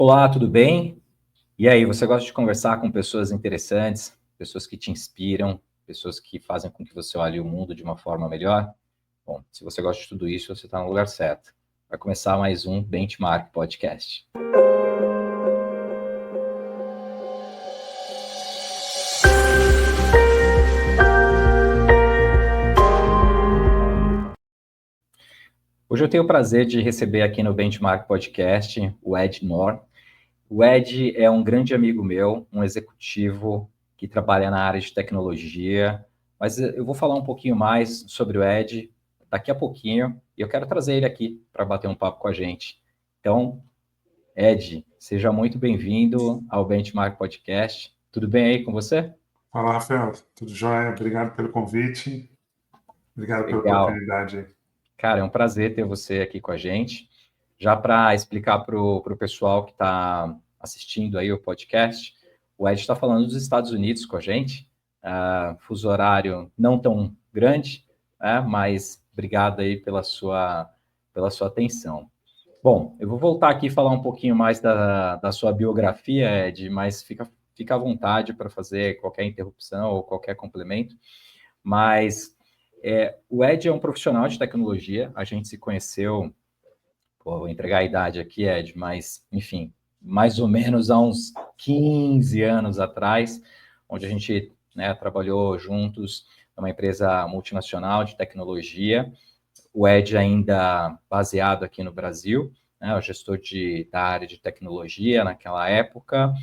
Olá, tudo bem? E aí, você gosta de conversar com pessoas interessantes, pessoas que te inspiram, pessoas que fazem com que você olhe o mundo de uma forma melhor? Bom, se você gosta de tudo isso, você está no lugar certo. Vai começar mais um Benchmark Podcast. Hoje eu tenho o prazer de receber aqui no Benchmark Podcast o Ed Nor. O Ed é um grande amigo meu, um executivo que trabalha na área de tecnologia, mas eu vou falar um pouquinho mais sobre o Ed daqui a pouquinho, e eu quero trazer ele aqui para bater um papo com a gente. Então, Ed, seja muito bem-vindo ao Benchmark Podcast. Tudo bem aí com você? Fala, Rafael. Tudo jóia? Obrigado pelo convite. Obrigado pela Legal. oportunidade. Cara, é um prazer ter você aqui com a gente. Já para explicar para o pessoal que está assistindo aí o podcast, o Ed está falando dos Estados Unidos com a gente, fuso horário não tão grande, mas obrigado aí pela sua atenção. Bom, eu vou voltar aqui e falar um pouquinho mais da sua biografia, Ed, mas fica à vontade para fazer qualquer interrupção ou qualquer complemento. Mas o Ed é um profissional de tecnologia, a gente se conheceu, vou entregar a idade aqui, Ed, mas, enfim, mais ou menos há uns 15 anos atrás, onde a gente trabalhou juntos numa empresa multinacional de tecnologia, o Ed ainda baseado aqui no Brasil, o gestor da área de tecnologia naquela época,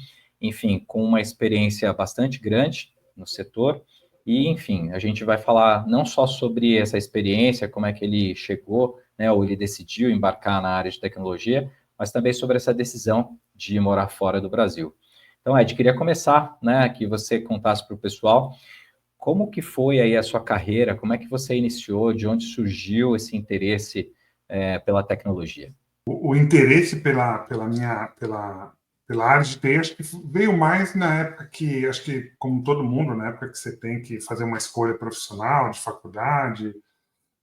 enfim, com uma experiência bastante grande no setor. E, enfim, a gente vai falar não só sobre essa experiência, como é que ele chegou, ou ele decidiu embarcar na área de tecnologia, mas também sobre essa decisão de morar fora do Brasil. Então, Ed, queria começar, que você contasse para o pessoal como que foi aí a sua carreira, como é que você iniciou, de onde surgiu esse interesse pela tecnologia? O interesse pela área de TI, acho que veio mais na época que, acho que como todo mundo, na época que você tem que fazer uma escolha profissional, de faculdade,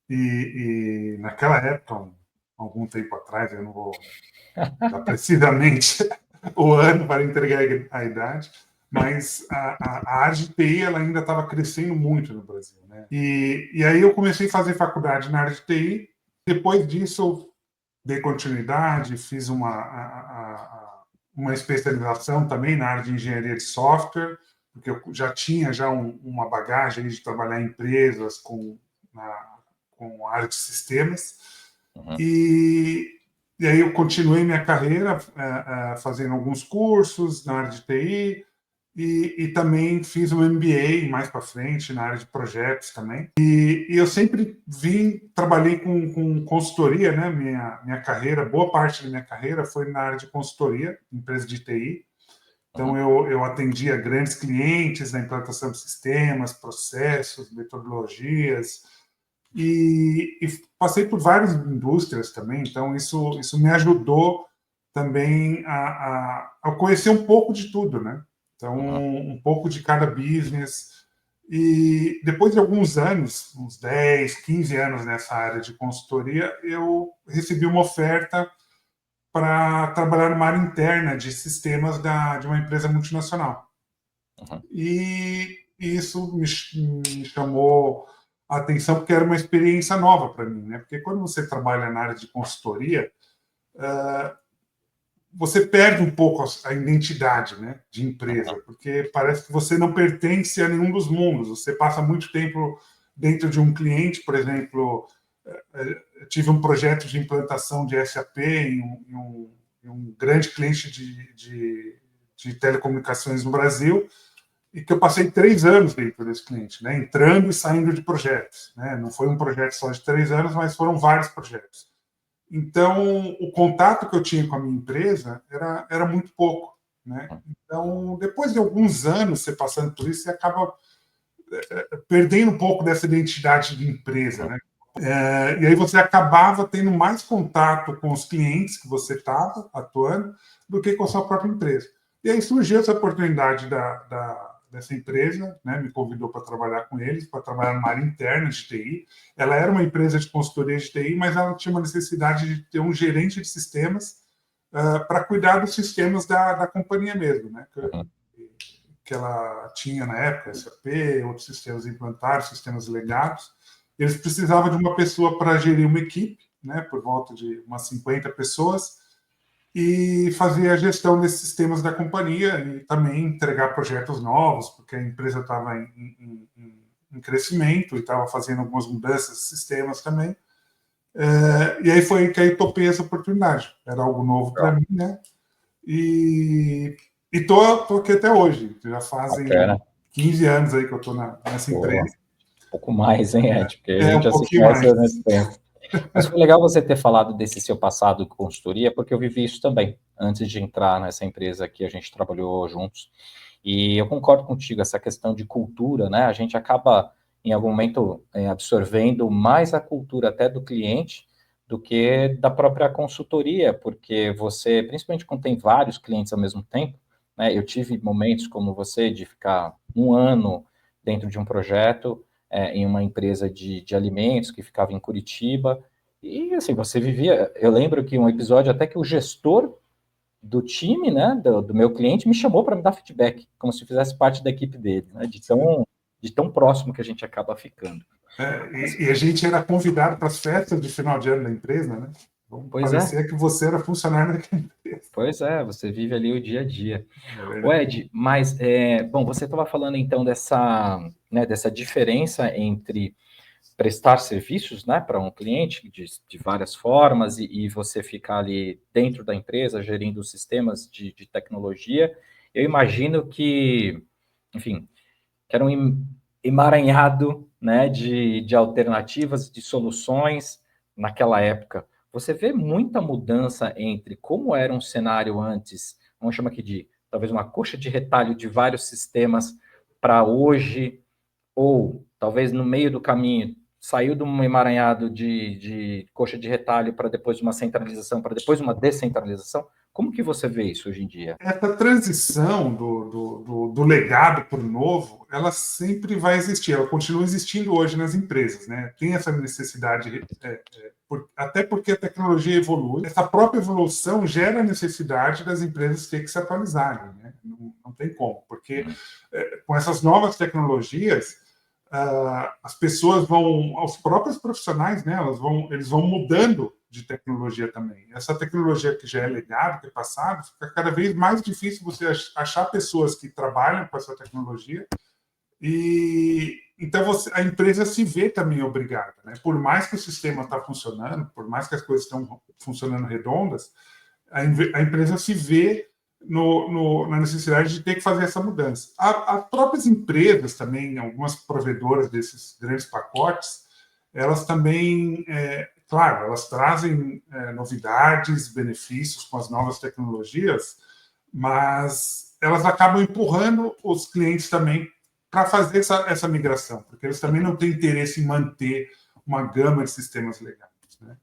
e naquela época, algum tempo atrás, eu não vou dar precisamente o ano para entregar a idade, mas a área de TI ela ainda estava crescendo muito no Brasil, né? E aí eu comecei a fazer faculdade na área de TI. Depois disso, eu dei continuidade, fiz uma especialização também na área de engenharia de software, porque eu já tinha uma bagagem de trabalhar em empresas com área de sistemas. Uhum. E aí eu continuei minha carreira fazendo alguns cursos na área de TI e também fiz um MBA mais para frente na área de projetos também. E eu sempre trabalhei com consultoria, né? Minha carreira, boa parte da minha carreira foi na área de consultoria, empresa de TI. Então eu atendia grandes clientes na implantação de sistemas, processos, metodologias, e passei por várias indústrias também, então isso me ajudou também a conhecer um pouco de tudo, né? Então, um pouco de cada business. E depois de alguns anos, uns 10, 15 anos nessa área de consultoria, eu recebi uma oferta para trabalhar numa área interna de sistemas de uma empresa multinacional. E isso me chamou a atenção porque era uma experiência nova para mim, né? Porque quando você trabalha na área de consultoria, você perde um pouco a identidade, né, de empresa, porque parece que você não pertence a nenhum dos mundos. Você passa muito tempo dentro de um cliente, por exemplo, eu tive um projeto de implantação de SAP em um grande cliente de telecomunicações no Brasil, e que eu passei 3 anos dentro desse cliente, né, entrando e saindo de projetos. Né? Não foi um projeto só de 3 anos, mas foram vários projetos. Então, o contato que eu tinha com a minha empresa era muito pouco. Né? Então, depois de alguns anos você passando por isso, você acaba perdendo um pouco dessa identidade de empresa. Né? E aí você acabava tendo mais contato com os clientes que você estava atuando do que com a sua própria empresa. E aí surgiu essa oportunidade dessa empresa, né, me convidou para trabalhar com eles, para trabalhar numa área interna de TI. Ela era uma empresa de consultoria de TI, mas ela tinha uma necessidade de ter um gerente de sistemas para cuidar dos sistemas da companhia mesmo, né? Uhum. Que ela tinha na época, SAP, outros sistemas implantados, sistemas legados. Eles precisavam de uma pessoa para gerir uma equipe, né, por volta de umas 50 pessoas, e fazer a gestão desses sistemas da companhia e também entregar projetos novos, porque a empresa estava em crescimento e estava fazendo algumas mudanças de sistemas também. E aí foi que eu topei essa oportunidade. Era algo novo para mim, né? E tô aqui até hoje. Já fazem 15 anos aí que eu estou nessa empresa. Um pouco mais, hein, Ed? Porque a gente um já se conhece nesse tempo. Mas foi legal você ter falado desse seu passado de consultoria, porque eu vivi isso também, antes de entrar nessa empresa que a gente trabalhou juntos. E eu concordo contigo, essa questão de cultura, né? A gente acaba, em algum momento, absorvendo mais a cultura até do cliente do que da própria consultoria, porque você, principalmente quando tem vários clientes ao mesmo tempo, né? Eu tive momentos como você, de ficar um ano dentro de um projeto, em uma empresa de alimentos que ficava em Curitiba, e assim, você vivia, eu lembro que um episódio até que o gestor do time, né, do meu cliente, me chamou para me dar feedback, como se fizesse parte da equipe dele, né, de tão próximo que a gente acaba ficando. E a gente era convidado para as festas de final de ano da empresa, né? Pois parecia que você era funcionário daquela empresa. Pois é, você vive ali o dia a dia. O Ed, mas, bom, você estava falando então dessa diferença entre prestar serviços, né, para um cliente de várias formas e você ficar ali dentro da empresa gerindo os sistemas de tecnologia. Eu imagino que, enfim, que era um emaranhado, né, de alternativas, de soluções naquela época. Você vê muita mudança entre como era um cenário antes, vamos chamar aqui de talvez uma coxa de retalho de vários sistemas para hoje, ou talvez no meio do caminho saiu de um emaranhado de coxa de retalho para depois de uma centralização, para depois uma descentralização. Como que você vê isso hoje em dia? Essa transição do legado para o novo, ela sempre vai existir, ela continua existindo hoje nas empresas, né? Tem essa necessidade, até porque a tecnologia evolui, essa própria evolução gera a necessidade das empresas ter que se atualizarem, né? Não tem como, porque com essas novas tecnologias, as pessoas vão, os próprios profissionais, né, eles vão mudando de tecnologia também. Essa tecnologia que já é legado, que é passado, fica cada vez mais difícil você achar pessoas que trabalham com essa tecnologia. E então a empresa se vê também obrigada, né? Por mais que o sistema está funcionando, por mais que as coisas estão funcionando redondas, a empresa se vê na necessidade de ter que fazer essa mudança. As próprias empresas também, algumas provedoras desses grandes pacotes, elas também, claro, elas trazem novidades, benefícios com as novas tecnologias, mas elas acabam empurrando os clientes também para fazer essa migração, porque eles também não têm interesse em manter uma gama de sistemas legais, né?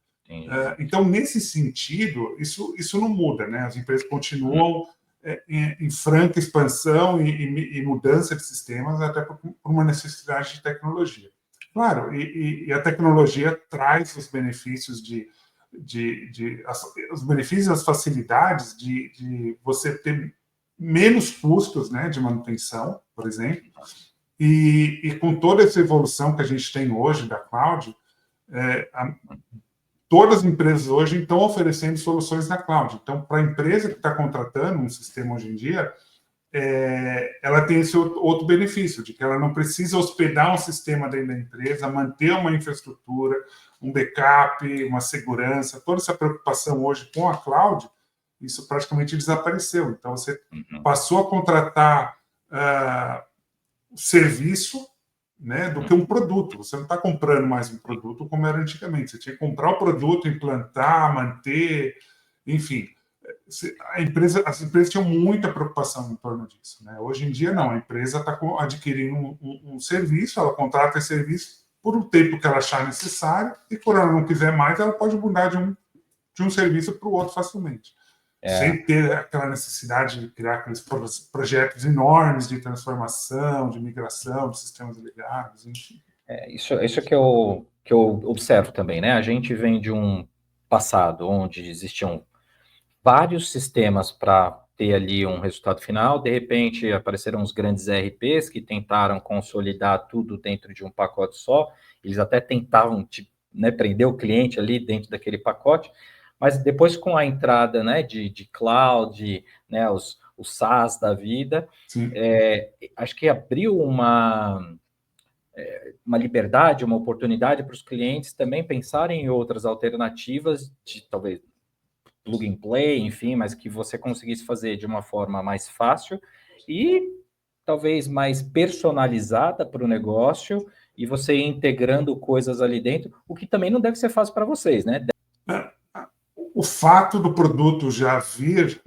Então, nesse sentido, isso não muda, né? As empresas continuam em franca expansão e mudança de sistemas, até por uma necessidade de tecnologia. Claro, e a tecnologia traz os benefícios os benefícios, as facilidades de você ter menos custos, né, de manutenção, por exemplo, e com toda essa evolução que a gente tem hoje da cloud, todas as empresas hoje estão oferecendo soluções na cloud. Então, para a empresa que está contratando um sistema hoje em dia, ela tem esse outro benefício, de que ela não precisa hospedar um sistema dentro da empresa, manter uma infraestrutura, um backup, uma segurança, toda essa preocupação hoje com a cloud, isso praticamente desapareceu. Então, você passou a contratar serviço, né, do que um produto. Você não está comprando mais um produto como era antigamente. Você tinha que comprar o produto, implantar, manter, enfim. As empresas tinham muita preocupação em torno disso, né? Hoje em dia, não. A empresa está adquirindo um serviço, ela contrata esse serviço por um tempo que ela achar necessário, e quando ela não quiser mais, ela pode mudar de um serviço para o outro facilmente. Sem ter aquela necessidade de criar aqueles projetos enormes de transformação, de migração de sistemas legados, enfim. Isso que eu observo também, né? A gente vem de um passado onde existiam vários sistemas para ter ali um resultado final. De repente, apareceram os grandes ERPs que tentaram consolidar tudo dentro de um pacote só. Eles até tentavam, né, prender o cliente ali dentro daquele pacote, mas depois com a entrada, né, de cloud, né, os SaaS da vida, acho que abriu uma liberdade, uma oportunidade para os clientes também pensarem em outras alternativas de talvez plug and play, enfim, mas que você conseguisse fazer de uma forma mais fácil e talvez mais personalizada para o negócio, e você integrando coisas ali dentro, o que também não deve ser fácil para vocês, né? O fato do produto já vir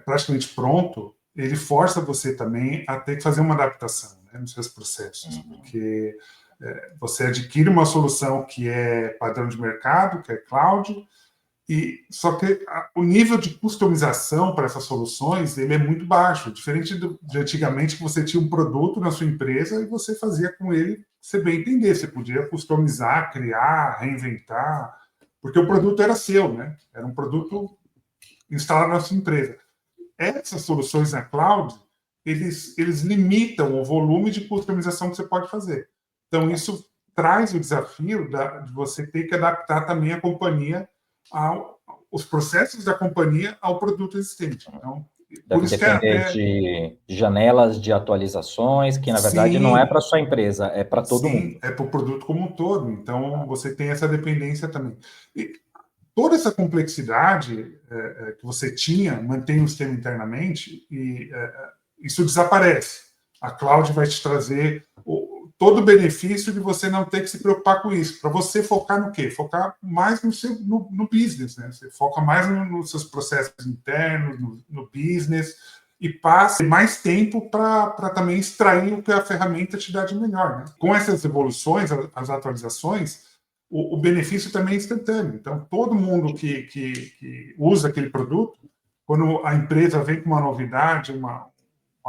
praticamente pronto, ele força você também a ter que fazer uma adaptação, né, nos seus processos, porque você adquire uma solução que é padrão de mercado, que é cloud, só que o nível de customização para essas soluções ele é muito baixo, diferente de antigamente, que você tinha um produto na sua empresa e você fazia com ele, você bem entender, você podia customizar, criar, reinventar, porque o produto era seu, né? Era um produto instalado na sua empresa. Essas soluções na cloud, eles limitam o volume de customização que você pode fazer. Então, isso traz o desafio de você ter que adaptar também a companhia, os processos da companhia ao produto existente. Então, deve depender de janelas de atualizações, que na verdade não é para sua empresa, é para todo mundo. É para o produto como um todo. Então, você tem essa dependência também. E toda essa complexidade que você tinha, mantém o sistema internamente, e isso desaparece. A cloud vai te trazer todo o benefício de você não ter que se preocupar com isso. Para você focar no quê? Focar mais no business, né? Você foca mais nos seus processos internos, no business, e passa mais tempo para também extrair o que a ferramenta te dá de melhor, né? Com essas evoluções, as atualizações, o benefício também é instantâneo. Então, todo mundo que usa aquele produto, quando a empresa vem com uma novidade, uma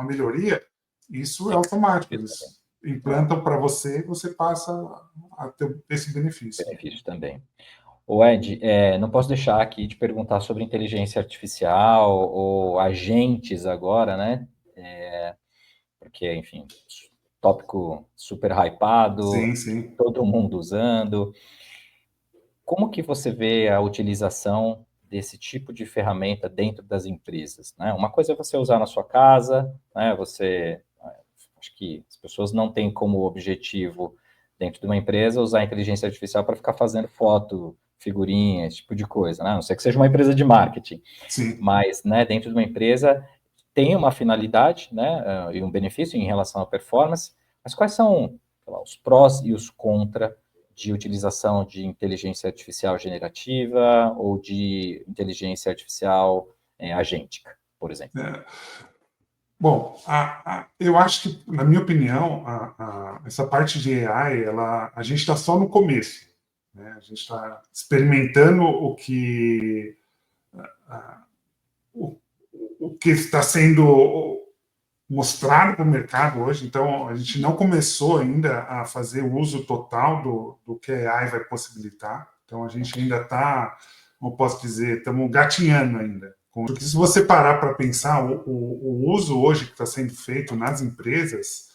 melhoria, isso é automático. Eles implantam para você, você passa a ter esse benefício. Benefício também. O Ed, não posso deixar aqui de perguntar sobre inteligência artificial ou agentes agora, né? Porque, enfim, tópico super hypado, sim. todo mundo usando. Como que você vê a utilização desse tipo de ferramenta dentro das empresas, né? Uma coisa é você usar na sua casa, né? Acho que as pessoas não têm como objetivo dentro de uma empresa usar a inteligência artificial para ficar fazendo foto, figurinha, esse tipo de coisa, né? A não ser que seja uma empresa de marketing. Sim. Mas, né, dentro de uma empresa tem uma finalidade, né, e um benefício em relação à performance, mas quais são, sei lá, os prós e os contras de utilização de inteligência artificial generativa ou de inteligência artificial agêntica, por exemplo? Bom, eu acho que, na minha opinião, essa parte de AI, a gente está só no começo, né? A gente está experimentando o que está sendo mostrado para o mercado hoje. Então, a gente não começou ainda a fazer o uso total do que a AI vai possibilitar. Então, a gente ainda está, como posso dizer, estamos gatinhando ainda. Porque se você parar para pensar, o uso hoje que está sendo feito nas empresas,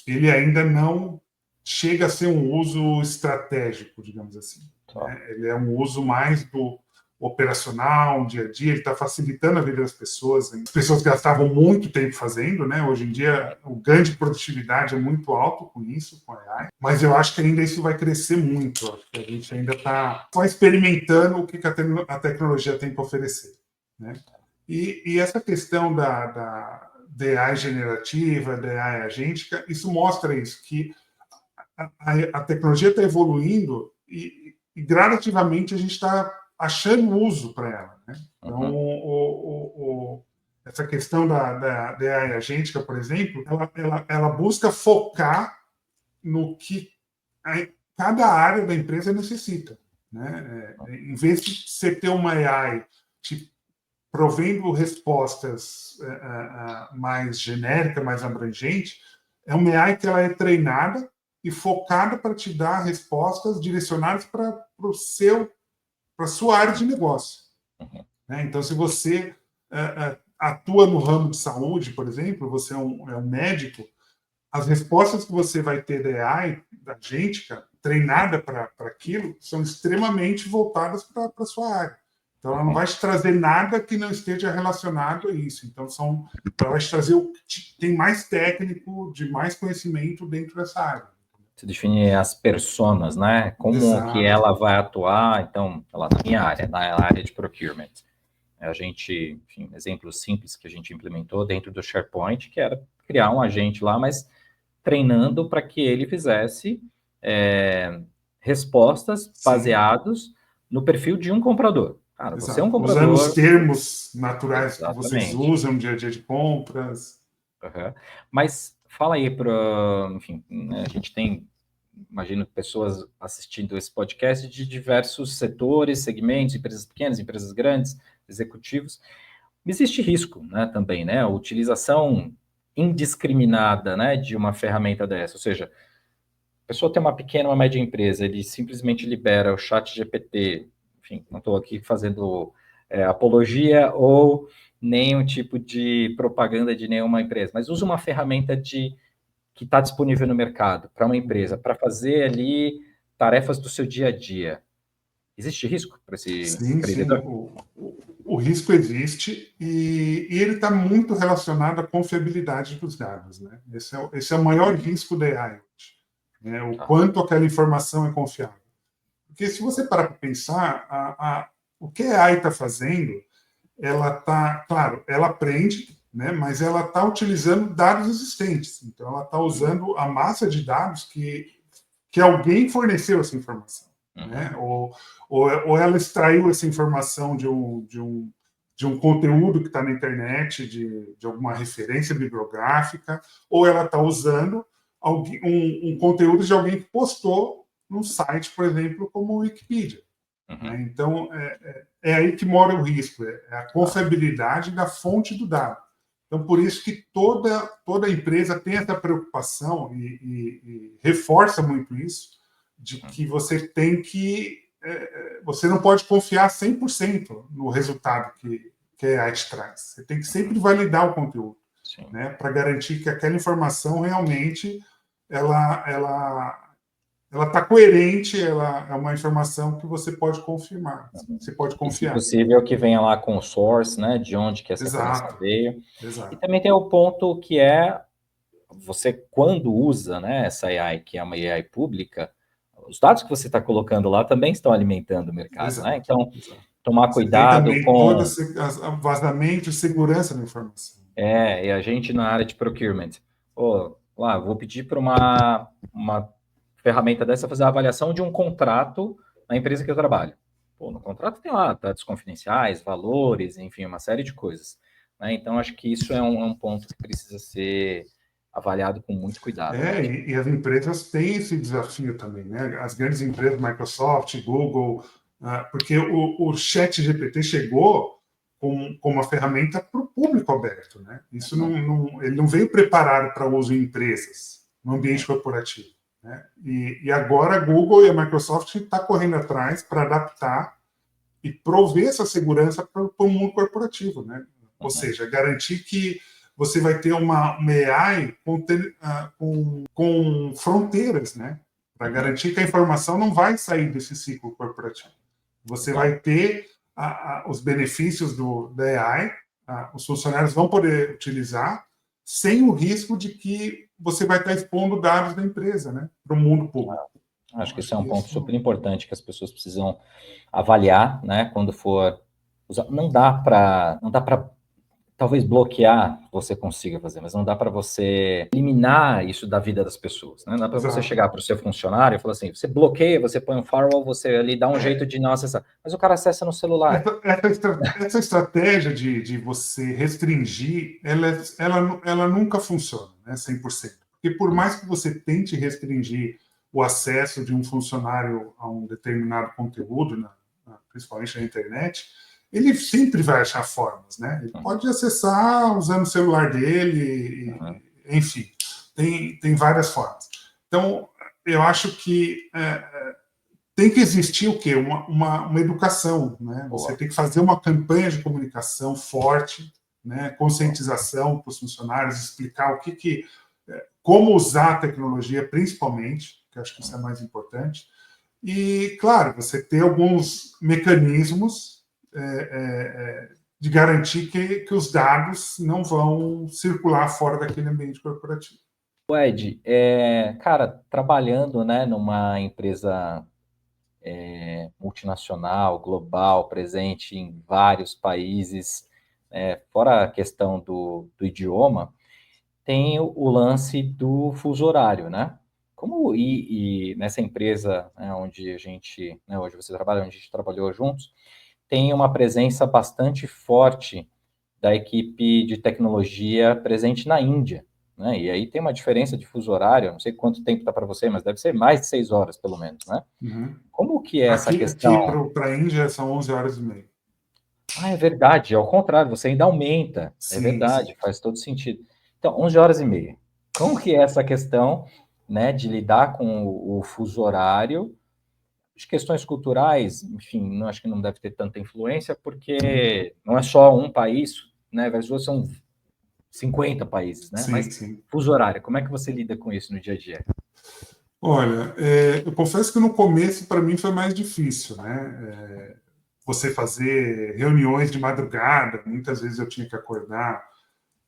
ele ainda não chega a ser um uso estratégico, digamos assim. Né? Ele é um uso mais do operacional, dia a dia, ele está facilitando a vida das pessoas. As pessoas gastavam muito tempo fazendo, né? Hoje em dia, o ganho de produtividade é muito alto com isso, com a AI, mas eu acho que ainda isso vai crescer muito. Acho que a gente ainda está só experimentando o que a tecnologia tem para oferecer, né? E essa questão da AI generativa, da AI agêntica, isso mostra isso, que a tecnologia está evoluindo e gradativamente a gente está achando uso para ela, né? Então, essa questão da AI agêntica, por exemplo, ela busca focar no que cada área da empresa necessita, né? Em vez de você ter uma AI provendo respostas mais genéricas, mais abrangentes, é uma AI que ela é treinada e focada para te dar respostas direcionadas para a sua área de negócio. né? Então, se você atua no ramo de saúde, por exemplo, você é um médico, as respostas que você vai ter da AI, da gente, cara, treinada para aquilo, são extremamente voltadas para a sua área. Então, ela não vai te trazer nada que não esteja relacionado a isso. Então, ela vai te trazer o que tem mais técnico, de mais conhecimento dentro dessa área. Você define as personas, né? Como Exato. que ela vai atuar, então, na minha área, na área de procurement. A gente, enfim, exemplos simples que a gente implementou dentro do SharePoint, que era criar um agente lá, mas treinando para que ele fizesse respostas baseadas no perfil de um comprador. Cara, você é um comprador... Usando os termos naturais Exatamente. que vocês usam no dia a dia de compras. Uhum. Mas fala aí enfim, né, a gente tem, imagino, pessoas assistindo esse podcast de diversos setores, segmentos, empresas pequenas, empresas grandes, executivos. Existe risco, né, também, né? A utilização indiscriminada, né, de uma ferramenta dessa. Ou seja, a pessoa tem uma pequena, uma média empresa, ele simplesmente libera o chat GPT, enfim, não estou aqui fazendo apologia ou nenhum tipo de propaganda de nenhuma empresa, mas usa uma ferramenta que está disponível no mercado para uma empresa, para fazer ali tarefas do seu dia a dia. Existe risco para esse empreendedor? Sim. O risco existe e ele está muito relacionado à confiabilidade dos dados, né? Esse é o maior risco da AI hoje, né? O quanto aquela informação é confiável. Porque se você parar para pensar, o que a AI está fazendo, ela está, claro, ela aprende, né? Mas ela está utilizando dados existentes. Então, ela está usando a massa de dados que alguém forneceu essa informação, né? Ou ela extraiu essa informação de um conteúdo que está na internet, de alguma referência bibliográfica, ou ela está usando um conteúdo de alguém que postou num site, por exemplo, como o Wikipedia. Né? Então, é aí que mora o risco, é a confiabilidade da fonte do dado. Então, por isso que toda empresa tem essa preocupação e reforça muito isso, de que você tem que... você não pode confiar 100% no resultado que a AI te traz. Você tem que sempre validar o conteúdo, né, para garantir que aquela informação realmente ela está coerente, ela é uma informação que você pode confirmar, você pode confiar. E, se possível, que venha lá com o source, né, de onde que essa informação veio. E também tem o ponto que você, quando usa, né, essa AI, que é uma AI pública, os dados que você está colocando lá também estão alimentando o mercado, né? Então, tomar cuidado tem também com... todo vazamento e segurança da informação. E a gente na área de procurement, vou pedir para uma ferramenta dessa fazer a avaliação de um contrato na empresa que eu trabalho. No contrato tem lá dados confidenciais, valores, enfim, uma série de coisas. Né? Então, acho que isso é um ponto que precisa ser avaliado com muito cuidado. E as empresas têm esse desafio também, né? As grandes empresas, Microsoft, Google, porque o Chat GPT chegou com uma ferramenta para o público aberto, né? Isso ele não veio preparado para uso em empresas, no ambiente corporativo. Né? E agora a Google e a Microsoft estão correndo atrás para adaptar e prover essa segurança para o mundo corporativo, né? Ou seja, garantir que você vai ter uma AI com fronteiras, né? Para garantir que a informação não vai sair desse ciclo corporativo. Você vai ter os benefícios da AI, os funcionários vão poder utilizar sem o risco de que você vai estar expondo dados da empresa, né, para o mundo público. Acho que esse é um ponto super importante que as pessoas precisam avaliar, né, quando for usar. Não dá para talvez bloquear você consiga fazer, mas não dá para você eliminar isso da vida das pessoas, né? Não dá para você chegar para o seu funcionário e falar assim, você bloqueia, você põe um firewall, você ali dá um jeito de não acessar, mas o cara acessa no celular. Essa estratégia de você restringir, ela nunca funciona, né, 100%. Porque por mais que você tente restringir o acesso de um funcionário a um determinado conteúdo, principalmente na internet, ele sempre vai achar formas, né? Ele pode acessar usando o celular dele, enfim, tem várias formas. Então, eu acho que tem que existir o quê? Uma educação, né? Você tem que fazer uma campanha de comunicação forte, né? Conscientização para os funcionários, explicar como usar a tecnologia, principalmente, que eu acho que isso é mais importante. E, claro, você ter alguns mecanismos de garantir que os dados não vão circular fora daquele ambiente corporativo. Ed, cara, trabalhando, né, numa empresa multinacional, global, presente em vários países, fora a questão do idioma, tem o lance do fuso horário, né? E nessa empresa, né, onde a gente, né, hoje você trabalha, onde a gente trabalhou juntos, tem uma presença bastante forte da equipe de tecnologia presente na Índia, né? E aí tem uma diferença de fuso horário, não sei quanto tempo está para você, mas deve ser mais de 6 horas, pelo menos, né? Uhum. Como que é essa Aqui questão? para a Índia são 11 horas e meia. Ah, é verdade, ao contrário, você ainda aumenta. É Sim, sim. verdade, faz todo sentido. Então, 11 horas e meia. Como que é essa questão, né, de lidar com o fuso horário? As questões culturais, enfim, não, acho que não deve ter tanta influência, porque não é só um país, né, Venezuela são 50 países, né? Sim, Mas sim. fuso horário, como é que você lida com isso no dia a dia? Olha, eu confesso que no começo para mim foi mais difícil, né? Você fazer reuniões de madrugada, muitas vezes eu tinha que acordar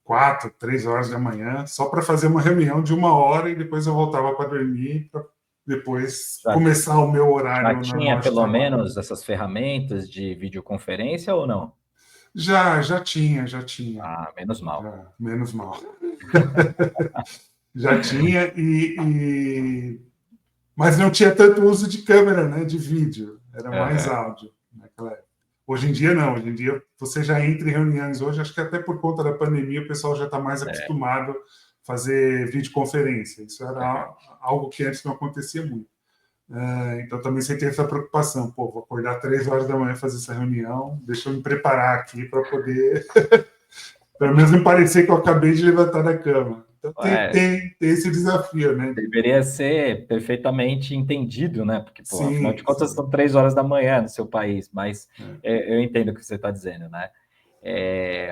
4, 3 horas da manhã só para fazer uma reunião de 1 hora e depois eu voltava para dormir para depois Já, começar o meu já horário tinha normal de pelo trabalho. menos essas ferramentas de videoconferência ou não? Já tinha, já tinha. Ah, menos mal. Já, menos mal. Já tinha, mas não tinha tanto uso de câmera, né, de vídeo, era mais Uhum. áudio naquela época. Hoje em dia, não. Hoje em dia, você já entra em reuniões. Hoje, acho que até por conta da pandemia, o pessoal já está mais acostumado a fazer videoconferência. Isso era algo que antes não acontecia muito. Então, também você tem essa preocupação. Pô, vou acordar 3 horas da manhã fazer essa reunião, deixa eu me preparar aqui para poder, pelo menos, não parecer que eu acabei de levantar da cama. Então, tem esse desafio, né? Deveria ser perfeitamente entendido, né? Porque, pô, afinal de Sim, contas, sim. são 3 horas da manhã no seu país, mas eu entendo o que você está dizendo, né?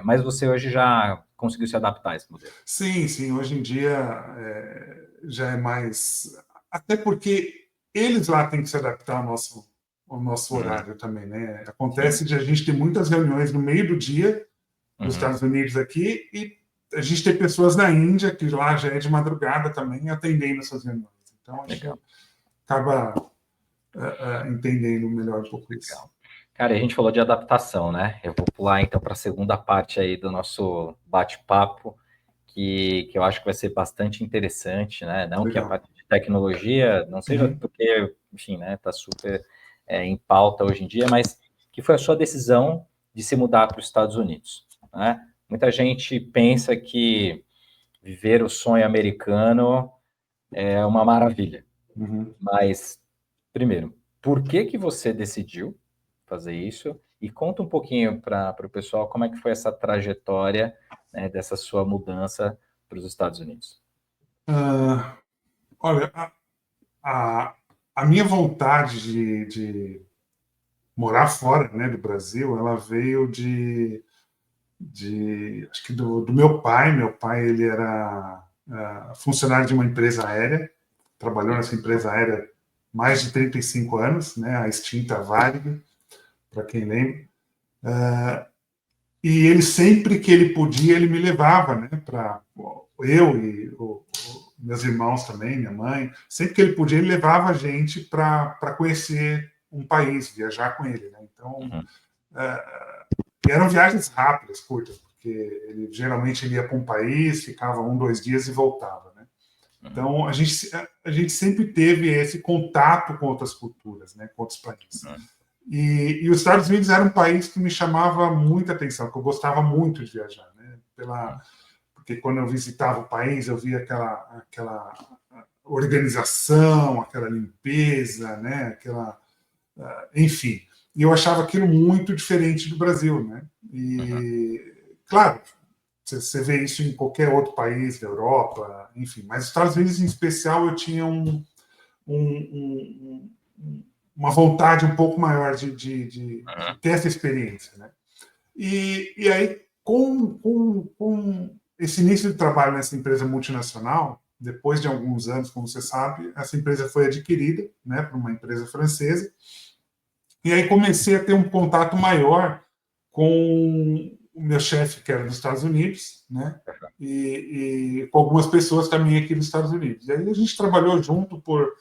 Mas você hoje já conseguiu se adaptar a esse modelo. Sim, sim. Hoje em dia já é mais. Até porque eles lá têm que se adaptar ao nosso horário também, né? Sim. Acontece de a gente ter muitas reuniões no meio do dia, nos Uhum. Estados Unidos aqui, e a gente tem pessoas na Índia, que lá já é de madrugada também, atendendo essas reuniões. Então, a Legal, gente acaba entendendo melhor um pouco isso. legal. Cara, a gente falou de adaptação, né? Eu vou pular então para a segunda parte aí do nosso bate-papo, que eu acho que vai ser bastante interessante, né? Não que a Legal. parte de tecnologia não seja Uhum. porque, enfim, né, está super em pauta hoje em dia, mas que foi a sua decisão de se mudar para os Estados Unidos, né? Muita gente pensa que viver o sonho americano é uma maravilha, Uhum. mas, primeiro, por que que você decidiu fazer isso? E conta um pouquinho para o pessoal como é que foi essa trajetória, né, dessa sua mudança para os Estados Unidos. Ah, olha, a, a minha vontade de morar fora, né, do Brasil, ela veio acho que do meu pai. Meu pai, ele era funcionário de uma empresa aérea, trabalhou nessa empresa aérea mais de 35 anos, né, a extinta Varig, para quem lembra. E ele sempre que ele podia, ele me levava, né, para eu e meus irmãos também, minha mãe, sempre que ele podia, ele levava a gente para conhecer um país, viajar com ele, né? Então, Uhum. e eram viagens rápidas, curtas, porque geralmente ele ia para um país, ficava 1, 2 dias e voltava, né? Uhum. Então, a gente sempre teve esse contato com outras culturas, né, com outros países. Uhum. E os Estados Unidos era um país que me chamava muita atenção, que eu gostava muito de viajar, né? Porque quando eu visitava o país, eu via aquela organização, aquela limpeza, né? Enfim. E eu achava aquilo muito diferente do Brasil, né? Uhum. E, claro, você vê isso em qualquer outro país da Europa, enfim. Mas os Estados Unidos, em especial, eu tinha um, um, uma vontade um pouco maior de ter essa experiência, né? E aí, com esse início de trabalho nessa empresa multinacional, depois de alguns anos, como você sabe, essa empresa foi adquirida, né, por uma empresa francesa, e aí comecei a ter um contato maior com o meu chefe, que era dos Estados Unidos, né, e com algumas pessoas também aqui dos Estados Unidos. E aí a gente trabalhou junto por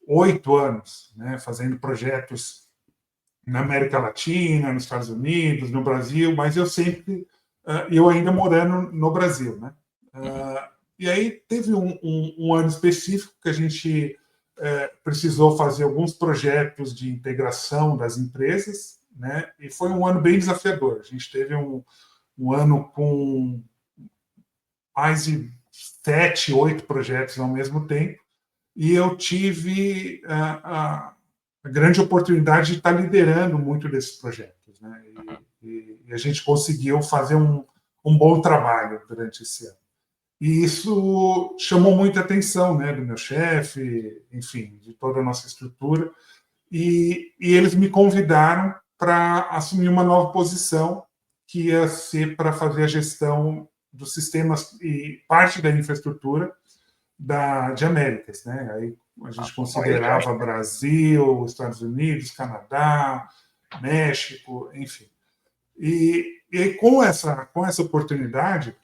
8 anos, né, fazendo projetos na América Latina, nos Estados Unidos, no Brasil, mas eu ainda morando no Brasil, né? E aí teve um ano específico que a gente precisou fazer alguns projetos de integração das empresas, né? E foi um ano bem desafiador. A gente teve um ano com mais de 7, 8 projetos ao mesmo tempo, e eu tive a grande oportunidade de estar liderando muito desses projetos, né? E a gente conseguiu fazer um bom trabalho durante esse ano. E isso chamou muita atenção, né, do meu chefe, enfim, de toda a nossa estrutura. E eles me convidaram para assumir uma nova posição, que ia ser para fazer a gestão dos sistemas e parte da infraestrutura de Américas, né? Aí a gente considerava Brasil, Estados Unidos, Canadá, México, enfim. E aí, com essa oportunidade,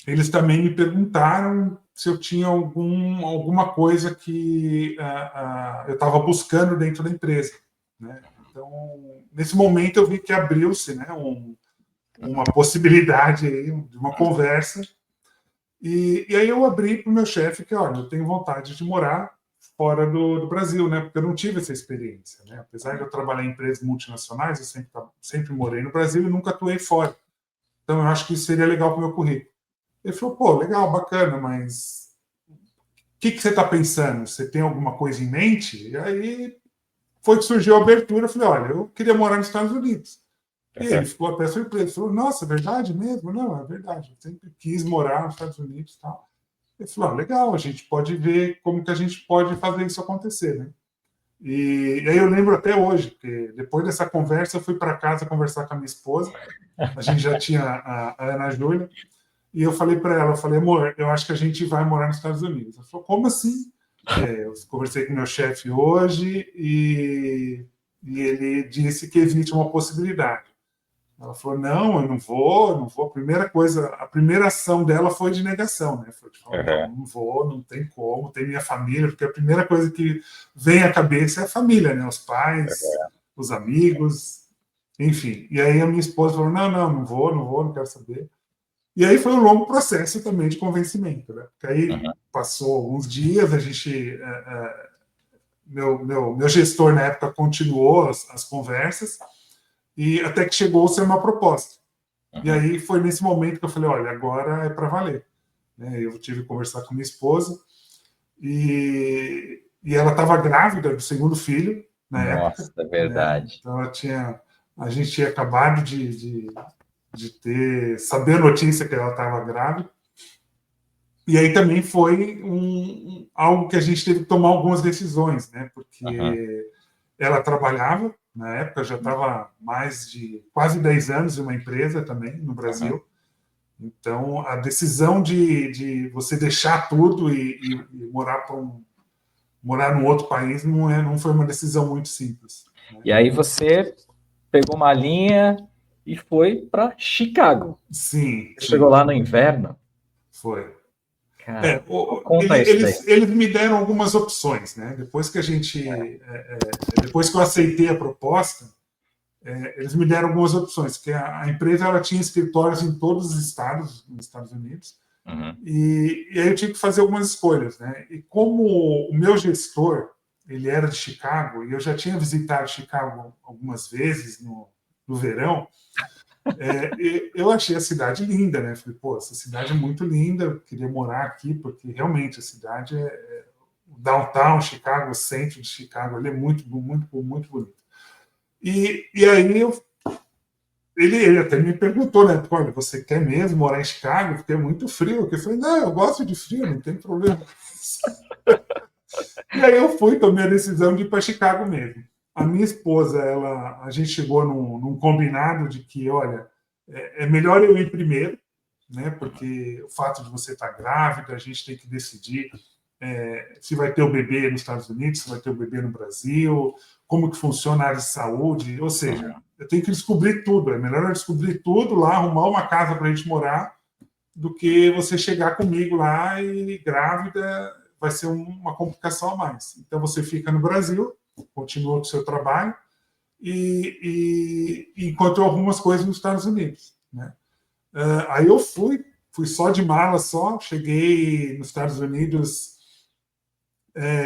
eles também me perguntaram se eu tinha alguma coisa que eu estava buscando dentro da empresa, né? Então, nesse momento, eu vi que abriu-se, né, uma possibilidade aí, de uma conversa. E aí eu abri para o meu chefe que, olha, eu tenho vontade de morar fora do Brasil, né? Porque eu não tive essa experiência, né? Apesar de eu trabalhar em empresas multinacionais, eu sempre morei no Brasil e nunca atuei fora. Então, eu acho que isso seria legal para o meu currículo. Ele falou, pô, legal, bacana, mas o que você está pensando? Você tem alguma coisa em mente? E aí foi que surgiu a abertura. Eu falei, olha, eu queria morar nos Estados Unidos. E ele ficou até surpreso. Falou, nossa, é verdade mesmo? Não, é verdade. Eu sempre quis morar nos Estados Unidos e tal. Ele falou, legal, a gente pode ver como que a gente pode fazer isso acontecer, né? E aí eu lembro até hoje, porque depois dessa conversa eu fui para casa conversar com a minha esposa. A gente já tinha a Ana Júlia. E eu falei para ela, eu falei, amor, eu acho que a gente vai morar nos Estados Unidos. Ela falou, como assim? Eu conversei com o meu chefe hoje e ele disse que existe uma possibilidade. Ela falou, não, eu não vou. A primeira ação dela foi de negação, né? Foi de falar, não vou, não tem como, tem minha família, porque a primeira coisa que vem à cabeça é a família, né? Os pais, os amigos, enfim. E aí a minha esposa falou, não vou, não quero saber. E aí foi um longo processo também de convencimento, né? Porque aí passou alguns dias, a gente, meu gestor na época continuou as conversas e até que chegou-se a uma proposta. E aí foi nesse momento que eu falei, olha, agora é para valer, né? Eu tive que conversar com minha esposa e ela estava grávida do segundo filho na época. Nossa, é verdade. Né? Então a gente tinha acabado de saber a notícia que ela estava grávida. E aí também foi algo que a gente teve que tomar algumas decisões, né? Porque ela trabalhava, na época, já estava mais de quase 10 anos em uma empresa também, no Brasil. Então, a decisão de você deixar tudo e morar num outro país não foi uma decisão muito simples. Né? E aí você pegou uma linha e foi para Chicago. Sim. Você chegou lá no inverno? Foi. Cara, conta isso eles me deram algumas opções, né? Depois que eu aceitei a proposta, eles me deram algumas opções, que a empresa ela tinha escritórios em todos os estados nos Estados Unidos, e aí eu tive que fazer algumas escolhas, né? E como o meu gestor ele era de Chicago e eu já tinha visitado Chicago algumas vezes no verão, eu achei a cidade linda, né? Falei, pô, essa cidade é muito linda, eu queria morar aqui, porque realmente a cidade o downtown Chicago, o centro de Chicago, ele é muito, muito, muito bonito. E aí ele até me perguntou, né? Olha, você quer mesmo morar em Chicago? Porque é muito frio. Eu falei, não, eu gosto de frio, não tem problema. E aí eu tomei a decisão de ir para Chicago mesmo. A minha esposa, a gente chegou num combinado de que, olha, é melhor eu ir primeiro, né? Porque o fato de você estar grávida, a gente tem que decidir se vai ter o bebê nos Estados Unidos, se vai ter o bebê no Brasil, como que funciona a área de saúde, ou seja, eu tenho que descobrir tudo. É melhor eu descobrir tudo lá, arrumar uma casa para a gente morar, do que você chegar comigo lá e grávida vai ser uma complicação a mais. Então você fica no Brasil, continua com o seu trabalho e enquanto eu arrumo as coisas nos Estados Unidos, né? Aí eu fui só de mala só, cheguei nos Estados Unidos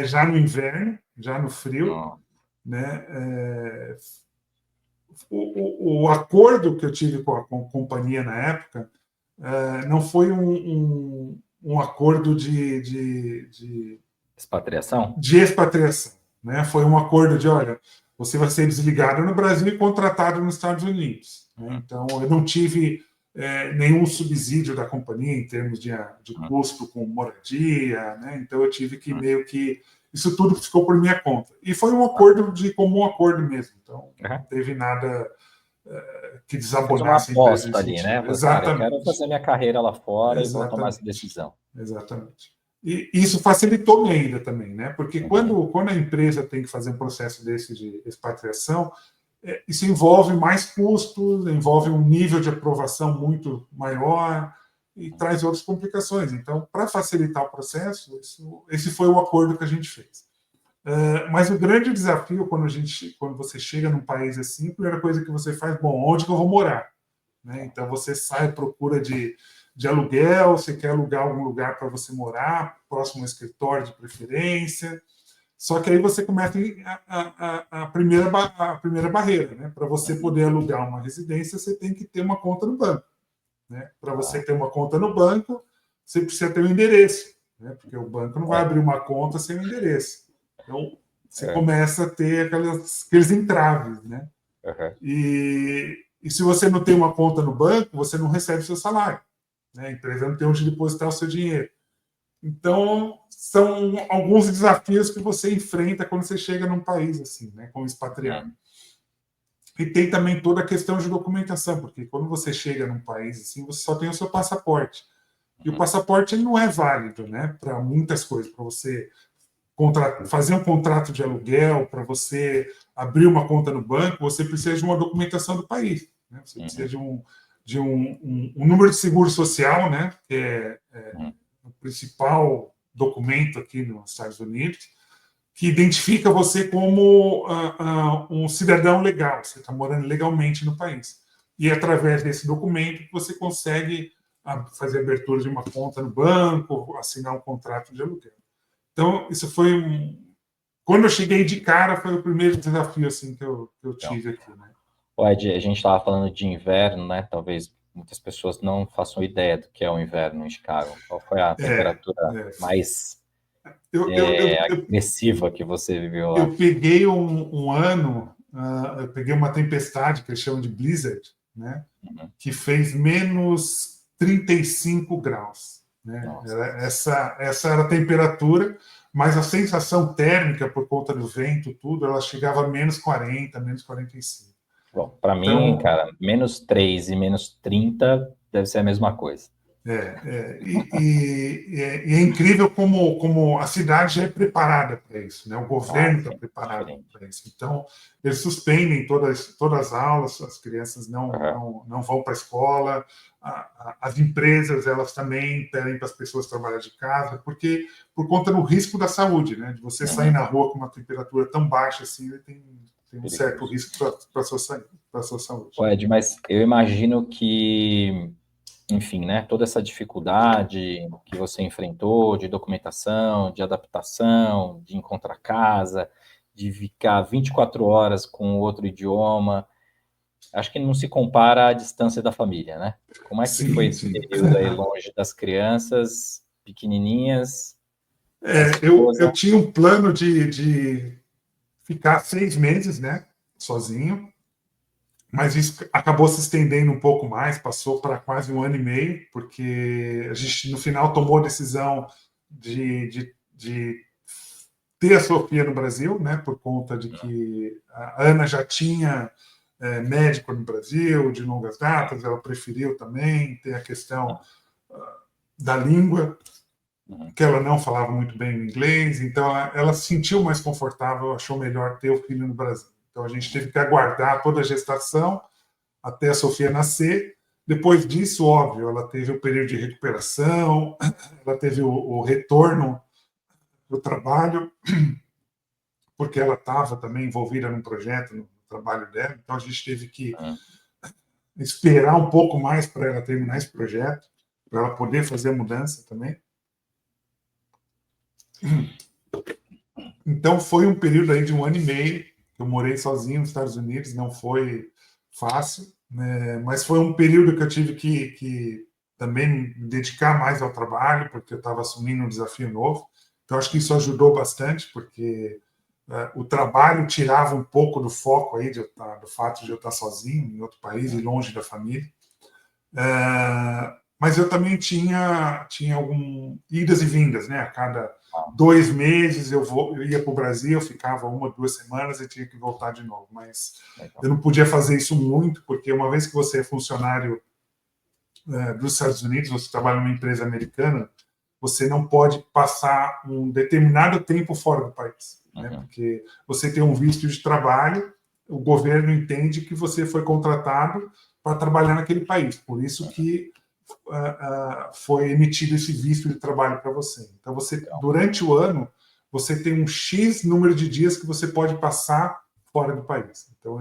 já no inverno, já no frio, né? O acordo que eu tive com a companhia na época não foi um acordo de Expatriação? De expatriação, né? Foi um acordo de, olha, você vai ser desligado no Brasil e contratado nos Estados Unidos. Né? Então, eu não tive nenhum subsídio da companhia em termos de custo com moradia, né? Então eu tive que meio que isso tudo ficou por minha conta. E foi um acordo de comum acordo mesmo. Então, não teve nada que desabonasse a empresa. Uma aposta ali, né? Exatamente. Cara, eu quero fazer minha carreira lá fora e vou tomar essa decisão. Exatamente. E isso facilitou minha ida também, né? Porque quando a empresa tem que fazer um processo desse de expatriação, isso envolve mais custos, envolve um nível de aprovação muito maior e traz outras complicações. Então, para facilitar o processo, esse foi o acordo que a gente fez. Mas o grande desafio quando você chega num país assim, a primeira coisa que você faz, bom, onde que eu vou morar? Né? Então você sai à procura de aluguel, você quer alugar algum lugar para você morar, próximo ao escritório de preferência. Só que aí você começa a primeira barreira. Né? Para você poder alugar uma residência, você tem que ter uma conta no banco. Né? Para você ter uma conta no banco, você precisa ter um endereço, né? Porque o banco não vai abrir uma conta sem um endereço. Então, você começa a ter aqueles entraves. Né? E se você não tem uma conta no banco, você não recebe seu salário. Né? A empresa não tem onde depositar o seu dinheiro. Então, são alguns desafios que você enfrenta quando você chega num país assim, né, como expatriado. E tem também toda a questão de documentação, porque quando você chega num país assim, você só tem o seu passaporte. E o passaporte ele não é válido, né, para muitas coisas, para você fazer um contrato de aluguel, para você abrir uma conta no banco, você precisa de uma documentação do país. Né? Você precisa de um número de seguro social, né, que é o principal documento aqui nos Estados Unidos, que identifica você como um cidadão legal, você está morando legalmente no país. E é através desse documento que você consegue fazer a abertura de uma conta no banco, assinar um contrato de aluguel. Então, isso foi quando eu cheguei de cara, foi o primeiro desafio assim, que eu tive aqui. Né? Ed, a gente estava falando de inverno, né? Talvez muitas pessoas não façam ideia do que é o inverno em Chicago. Qual foi a temperatura mais agressiva que você viveu lá? Eu peguei um ano, eu peguei uma tempestade que eles chamam de blizzard, né? Que fez menos 35 graus. Né? Essa era a temperatura, mas a sensação térmica, por conta do vento, tudo, ela chegava a menos 40, menos 45. Bom, para mim, cara, menos 3 e menos 30 deve ser a mesma coisa. E é incrível como a cidade já é preparada para isso, né? O governo está preparado para isso. Então, eles suspendem todas as aulas, as crianças não vão para a escola, as empresas elas também pedem para as pessoas trabalhar de casa, porque por conta do risco da saúde, né? De você sair na rua com uma temperatura tão baixa assim, ele tem um certo risco para a sua saúde. Ed, mas eu imagino que enfim, né, toda essa dificuldade que você enfrentou de documentação, de adaptação, de encontrar casa, de ficar 24 horas com outro idioma, acho que não se compara à distância da família, né? Como é que foi esse período aí longe das crianças pequenininhas? Eu tinha um plano de ficar 6 meses, né, sozinho, mas isso acabou se estendendo um pouco mais, passou para quase 1 ano e meio, porque a gente, no final, tomou a decisão de ter a Sofia no Brasil, né, por conta de que a Ana já tinha médico no Brasil, de longas datas, ela preferiu também ter a questão da língua, que ela não falava muito bem o inglês, então ela se sentiu mais confortável, achou melhor ter o filho no Brasil. Então a gente teve que aguardar toda a gestação até a Sofia nascer. Depois disso, óbvio, ela teve o período de recuperação, ela teve o retorno do trabalho, porque ela estava também envolvida num projeto, no trabalho dela, então a gente teve que esperar um pouco mais para ela terminar esse projeto, para ela poder fazer a mudança também. Então foi um período aí de 1 ano e meio, eu morei sozinho nos Estados Unidos, não foi fácil, né? Mas foi um período que eu tive que também me dedicar mais ao trabalho, porque eu estava assumindo um desafio novo. Então acho que isso ajudou bastante, porque o trabalho tirava um pouco do foco aí do fato de eu estar sozinho em outro país e longe da família. Mas eu também tinha algumas idas e vindas, né? A cada 2 meses eu ia para o Brasil, eu ficava 1 ou 2 semanas e tinha que voltar de novo. Mas eu não podia fazer isso muito, porque uma vez que você é funcionário dos Estados Unidos, você trabalha numa empresa americana, você não pode passar um determinado tempo fora do país, né? Porque você tem um visto de trabalho, o governo entende que você foi contratado para trabalhar naquele país. Por isso que foi emitido esse visto de trabalho para você. Então, durante o ano, você tem um X número de dias que você pode passar fora do país. Então,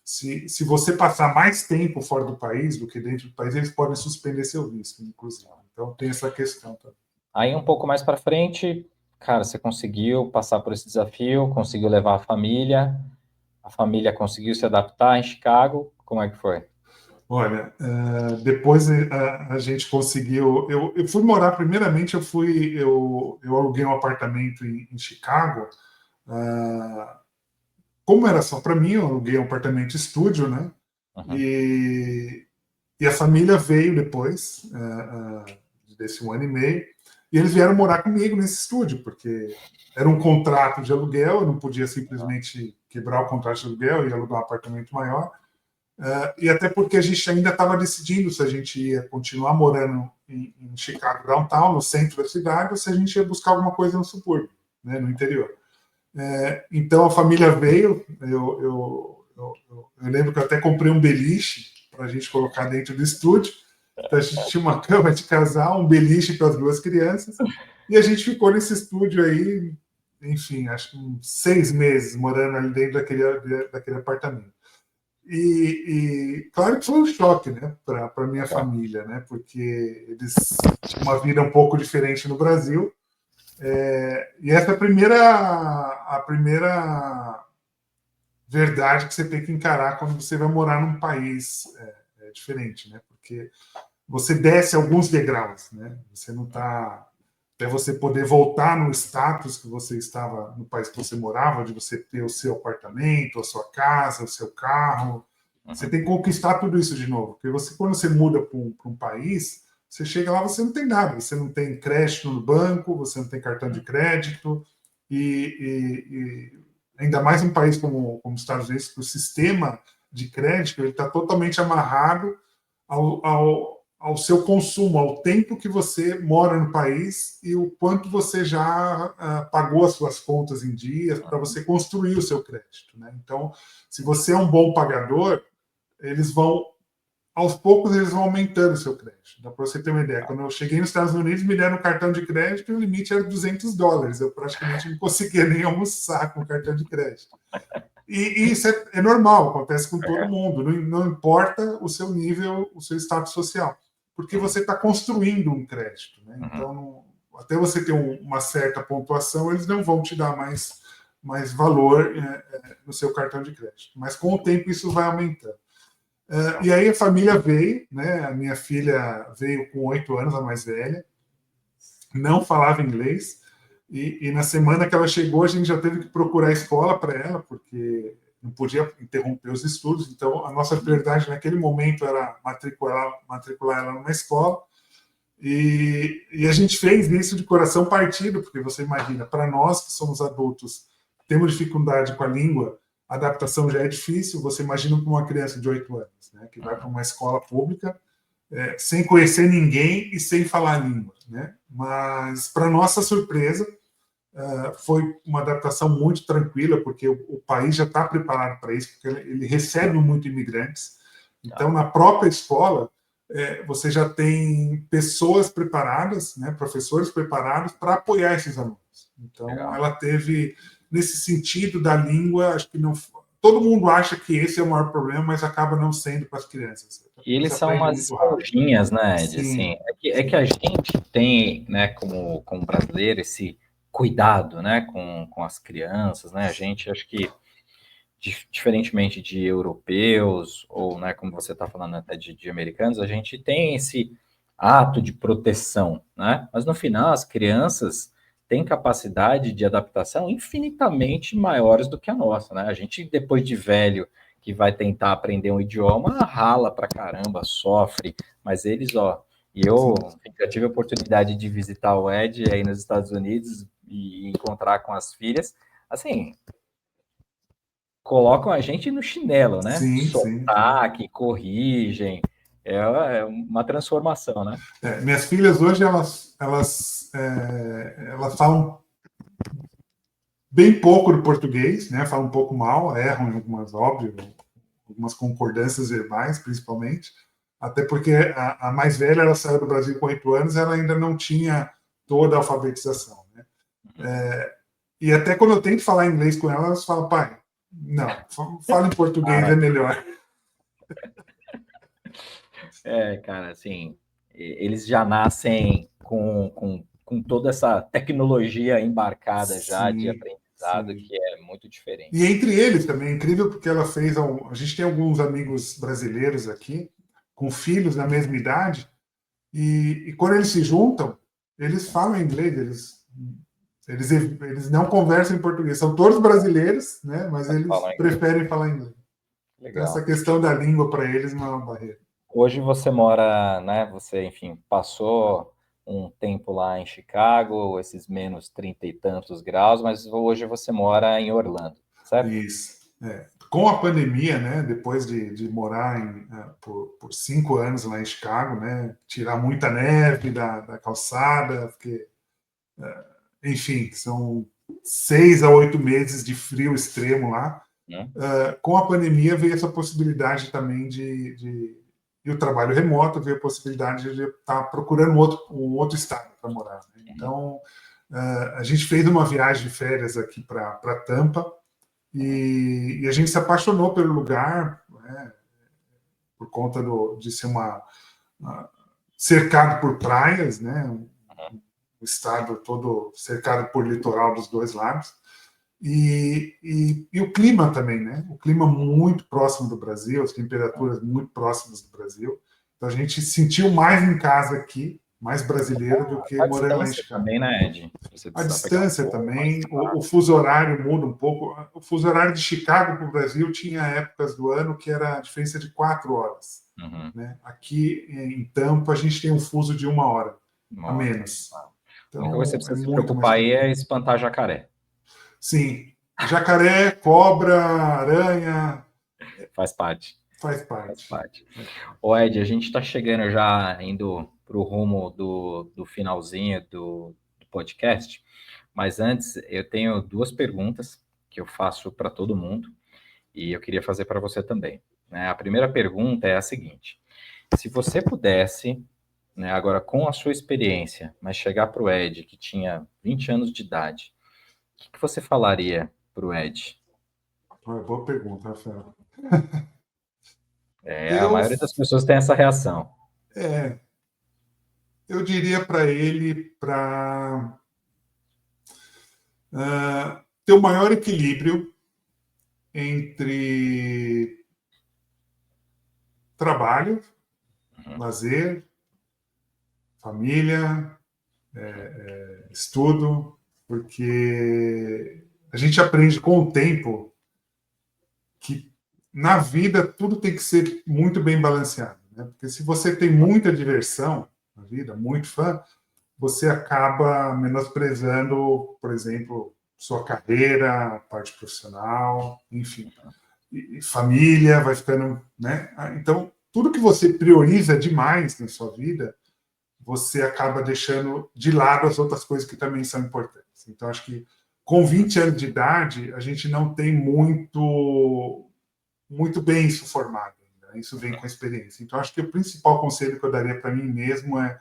se você passar mais tempo fora do país do que dentro do país, eles podem suspender seu visto, inclusive. Então, tem essa questão também. Aí, um pouco mais para frente, cara, você conseguiu passar por esse desafio, conseguiu levar a família conseguiu se adaptar em Chicago, como é que foi? Olha, depois a gente conseguiu. Eu fui morar, primeiramente, eu aluguei um apartamento em Chicago. Como era só para mim, eu aluguei um apartamento estúdio, né? E a família veio depois desse 1 ano e meio, e eles vieram morar comigo nesse estúdio, porque era um contrato de aluguel, eu não podia simplesmente quebrar o contrato de aluguel e alugar um apartamento maior. E até porque a gente ainda estava decidindo se a gente ia continuar morando em Chicago Downtown, no centro da cidade, ou se a gente ia buscar alguma coisa no subúrbio, né, no interior. Então a família veio, eu lembro que eu até comprei um beliche para a gente colocar dentro do estúdio. Então a gente tinha uma cama de casal, um beliche para as 2 crianças, e a gente ficou nesse estúdio aí, enfim, acho que uns 6 meses morando ali dentro daquele apartamento. E claro que foi um choque, né, para minha família, né, porque eles tinham uma vida um pouco diferente no Brasil. E essa é a primeira verdade que você tem que encarar quando você vai morar num país diferente, né, porque você desce alguns degraus, né, você não está... Até você poder voltar no status que você estava no país que você morava, de você ter o seu apartamento, a sua casa, o seu carro. Você tem que conquistar tudo isso de novo. Porque quando você muda para um país, você chega lá, você não tem nada. Você não tem crédito no banco, você não tem cartão de crédito. E ainda mais um país como os Estados Unidos, que o sistema de crédito está totalmente amarrado ao seu consumo, ao tempo que você mora no país e o quanto você já pagou as suas contas em dias para você construir o seu crédito, né? Então, se você é um bom pagador, aos poucos eles vão aumentando o seu crédito. Dá para você ter uma ideia. Quando eu cheguei nos Estados Unidos, me deram um cartão de crédito e o limite era $200. Eu praticamente não conseguia nem almoçar com o cartão de crédito. E isso é normal, acontece com todo mundo. Não importa o seu nível, o seu status social, porque você está construindo um crédito, né? Então, até você ter uma certa pontuação, eles não vão te dar mais valor no seu cartão de crédito. Mas com o tempo isso vai aumentando. E aí a família veio, né? A minha filha veio com 8 anos, a mais velha, não falava inglês, e na semana que ela chegou, a gente já teve que procurar escola para ela, porque não podia interromper os estudos. Então, a nossa prioridade naquele momento era matricular ela numa escola. E a gente fez isso de coração partido, porque você imagina, para nós que somos adultos, temos dificuldade com a língua, a adaptação já é difícil, você imagina para uma criança de 8 anos, né, que vai para uma escola pública, sem conhecer ninguém e sem falar a língua. Né? Mas, para nossa surpresa, foi uma adaptação muito tranquila, porque o país já está preparado para isso, porque ele recebe muito imigrantes. Então, na própria escola, você já tem pessoas preparadas, né, professores preparados para apoiar esses alunos. Então, legal. Ela teve, nesse sentido da língua, acho que não. Todo mundo acha que esse é o maior problema, mas acaba não sendo para as crianças. E eles são umas esponjinhas, né, Ed? Assim, é que a gente tem, né, como brasileiro, esse cuidado, né, com as crianças, né? A gente, acho que, diferentemente de europeus, ou, né, como você está falando até de americanos, a gente tem esse ato de proteção, né? Mas, no final, as crianças têm capacidade de adaptação infinitamente maiores do que a nossa, né? A gente, depois de velho, que vai tentar aprender um idioma, rala pra caramba, sofre, mas eles, ó... E eu já tive a oportunidade de visitar o Ed aí nos Estados Unidos e encontrar com as filhas, assim, colocam a gente no chinelo, né? Sim, sotaque, corrigem, é uma transformação, né? Minhas filhas hoje, elas falam bem pouco do português, né? Falam um pouco mal, erram em algumas, óbvio, algumas concordâncias verbais, principalmente, até porque a mais velha, ela saiu do Brasil com 8 anos, ela ainda não tinha toda a alfabetização, né? E até quando eu tento falar inglês com ela, elas falam, pai, não, fala em português, é melhor. Cara, assim, eles já nascem com toda essa tecnologia embarcada já de aprendizado, que é muito diferente. E entre eles também é incrível, porque ela fez... A gente tem alguns amigos brasileiros aqui, com filhos da mesma idade, e quando eles se juntam, eles falam inglês, eles não conversam em português. São todos brasileiros, né? Mas eles preferem falar inglês. Então, essa questão da língua para eles não é uma barreira. Hoje você mora, né? Você, enfim, passou um tempo lá em Chicago, esses menos 30 e tantos graus, mas hoje você mora em Orlando, certo? Isso. Com a pandemia, né? Depois de morar por 5 anos lá em Chicago, né? Tirar muita neve da calçada, porque enfim, são 6 a 8 meses de frio extremo lá. Com a pandemia veio essa possibilidade também de o trabalho remoto, veio a possibilidade de estar procurando um outro estado para morar. Né? Então, a gente fez uma viagem de férias aqui para Tampa e a gente se apaixonou pelo lugar, né? Por conta de ser cercado por praias, né? O estado todo cercado por litoral dos dois lados. E o clima também, né? O clima muito próximo do Brasil, as temperaturas muito próximas do Brasil. Então a gente sentiu mais em casa aqui, mais brasileiro do que morando lá em Chicago. Também, né, Ed? A distância também, o fuso horário muda um pouco. O fuso horário de Chicago para o Brasil tinha épocas do ano que era a diferença de 4 horas. Né? Aqui em Tampa a gente tem um fuso de 1 hora a menos. Então, o que você precisa se preocupar aí é espantar jacaré. Sim. Jacaré, cobra, aranha. Faz parte. Faz parte. Ô, Ed, a gente está chegando já, indo para o rumo do finalzinho do podcast, mas antes eu tenho 2 perguntas que eu faço para todo mundo e eu queria fazer para você também. Né? A primeira pergunta é a seguinte: se você pudesse, né, agora com a sua experiência, mas chegar para o Ed, que tinha 20 anos de idade, o que você falaria para o Ed? Boa pergunta, Rafael. A maioria das pessoas tem essa reação. Eu diria para ele para ter o maior equilíbrio entre trabalho, lazer, família, estudo, porque a gente aprende com o tempo que na vida tudo tem que ser muito bem balanceado, né? Porque se você tem muita diversão, na vida, muito fã, você acaba menosprezando, por exemplo, sua carreira, parte profissional, enfim, e família, vai ficando, né? Então, tudo que você prioriza demais na sua vida, você acaba deixando de lado as outras coisas que também são importantes. Então, acho que com 20 anos de idade, a gente não tem muito bem isso formado. Né? Isso vem com a experiência. Então, acho que o principal conselho que eu daria para mim mesmo é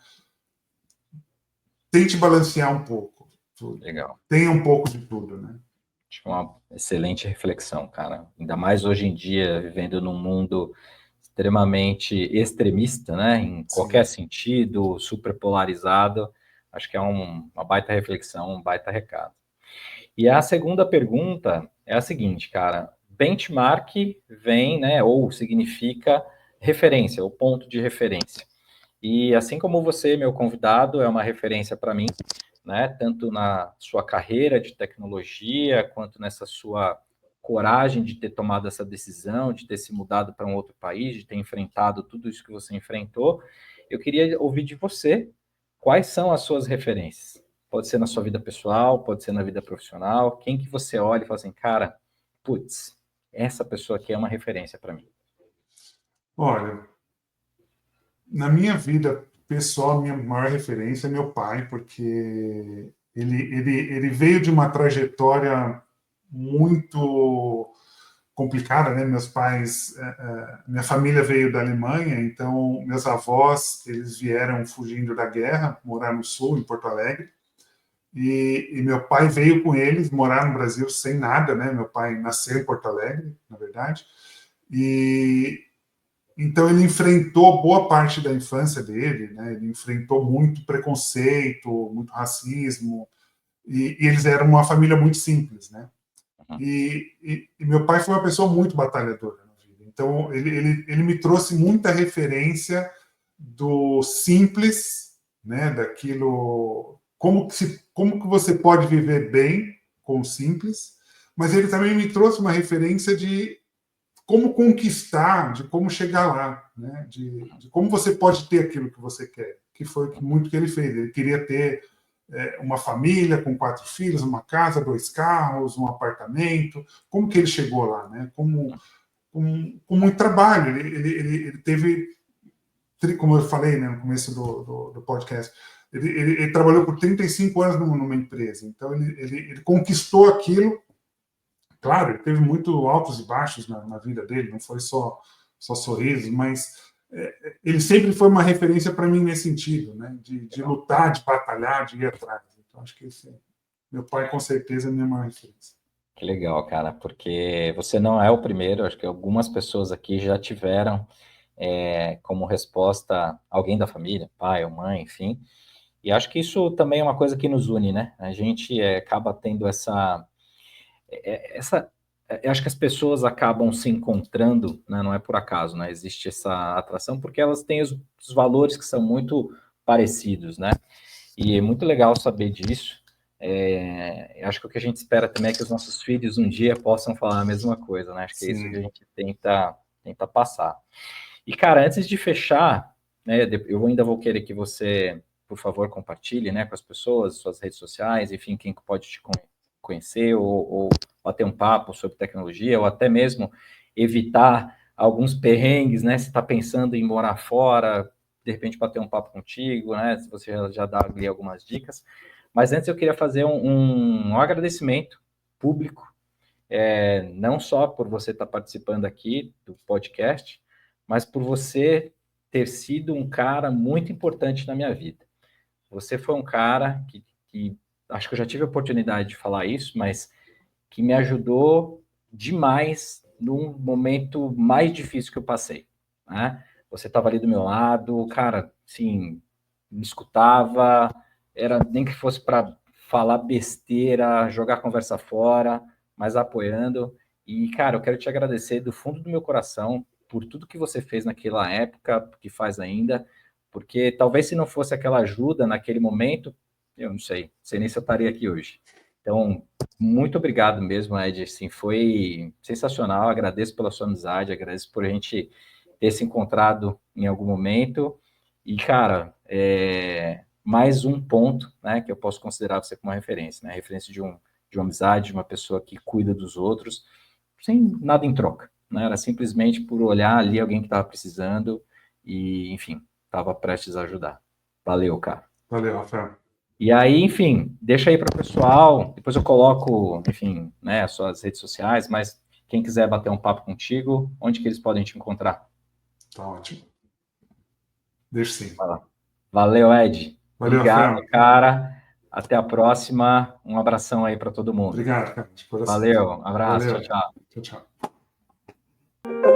tente balancear um pouco. Tudo. Legal. Tenha um pouco de tudo, né? Acho que é uma excelente reflexão, cara. Ainda mais hoje em dia, vivendo num mundo extremamente extremista, né? Em qualquer sentido, super polarizado. Acho que é uma baita reflexão, um baita recado. E a segunda pergunta é a seguinte, cara. Benchmark vem, né, ou significa referência, ou ponto de referência. E assim como você, meu convidado, é uma referência para mim, né, tanto na sua carreira de tecnologia, quanto nessa sua coragem de ter tomado essa decisão, de ter se mudado para um outro país, de ter enfrentado tudo isso que você enfrentou, eu queria ouvir de você quais são as suas referências. Pode ser na sua vida pessoal, pode ser na vida profissional, quem que você olha e fala assim, cara, putz, essa pessoa aqui é uma referência para mim. Olha, na minha vida pessoal, a minha maior referência é meu pai, porque ele veio de uma trajetória muito complicada, né? Meus pais, minha família veio da Alemanha, então meus avós, eles vieram fugindo da guerra, morar no sul, em Porto Alegre, e meu pai veio com eles morar no Brasil sem nada, né? Meu pai nasceu em Porto Alegre, na verdade, e então ele enfrentou boa parte da infância dele, né? Ele enfrentou muito preconceito, muito racismo, e eles eram uma família muito simples, né? E meu pai foi uma pessoa muito batalhadora na vida. Então ele me trouxe muita referência do simples, né? Daquilo, como que você pode viver bem com o simples, mas ele também me trouxe uma referência de como conquistar, de como chegar lá, né? De como você pode ter aquilo que você quer, que foi muito que ele fez. Ele queria ter uma família com 4 filhos, uma casa, 2 carros, um apartamento. Como que ele chegou lá, né? Com muito trabalho. Ele teve, como eu falei, né, no começo do podcast, ele trabalhou por 35 anos numa empresa. Então ele conquistou aquilo. Claro, ele teve muito altos e baixos na vida dele, não foi só sorrisos, mas ele sempre foi uma referência para mim nesse sentido, né? De lutar, de batalhar, de ir atrás. Então, acho que meu pai, com certeza, é a minha maior referência. Que legal, cara, porque você não é o primeiro, acho que algumas pessoas aqui já tiveram como resposta alguém da família, pai ou mãe, enfim. E acho que isso também é uma coisa que nos une, né? A gente acaba tendo essa eu acho que as pessoas acabam se encontrando, né? Não é por acaso, né? Existe essa atração porque elas têm os valores que são muito parecidos, né? E é muito legal saber disso. Acho que o que a gente espera também é que os nossos filhos um dia possam falar a mesma coisa, né? Acho que é isso que a gente tenta passar. E, cara, antes de fechar, né, eu ainda vou querer que você, por favor, compartilhe, né, com as pessoas, suas redes sociais, enfim, quem pode te conhecer ou bater um papo sobre tecnologia, ou até mesmo evitar alguns perrengues, né, se está pensando em morar fora, de repente bater um papo contigo, né, se você já dá ali algumas dicas. Mas antes eu queria fazer um agradecimento público, não só por você estar participando aqui do podcast, mas por você ter sido um cara muito importante na minha vida. Você foi um cara que acho que eu já tive a oportunidade de falar isso, mas que me ajudou demais num momento mais difícil que eu passei, né? Você estava ali do meu lado, cara, assim, me escutava, era nem que fosse para falar besteira, jogar a conversa fora, mas apoiando. E, cara, eu quero te agradecer do fundo do meu coração por tudo que você fez naquela época, que faz ainda, porque talvez se não fosse aquela ajuda naquele momento, eu não sei nem se eu estaria aqui hoje. Então, muito obrigado mesmo, Ed. Assim, foi sensacional. Agradeço pela sua amizade, agradeço por a gente ter se encontrado em algum momento. E, cara, mais um ponto, né, que eu posso considerar você como uma referência, né? Referência de uma amizade, de uma pessoa que cuida dos outros, sem nada em troca, né? Era simplesmente por olhar ali alguém que estava precisando e, enfim, estava prestes a ajudar. Valeu, cara. Valeu, Rafael. E aí, enfim, deixa aí para o pessoal, depois eu coloco, enfim, né, as suas redes sociais, mas quem quiser bater um papo contigo, onde que eles podem te encontrar? Tá ótimo. Deixa sim. Valeu, Ed. Valeu, Obrigado, Rafael. cara. Até a próxima. Um abração aí para todo mundo. Obrigado, cara, de coração. Valeu, abraço, tchau, Valeu. tchau. Tchau, tchau.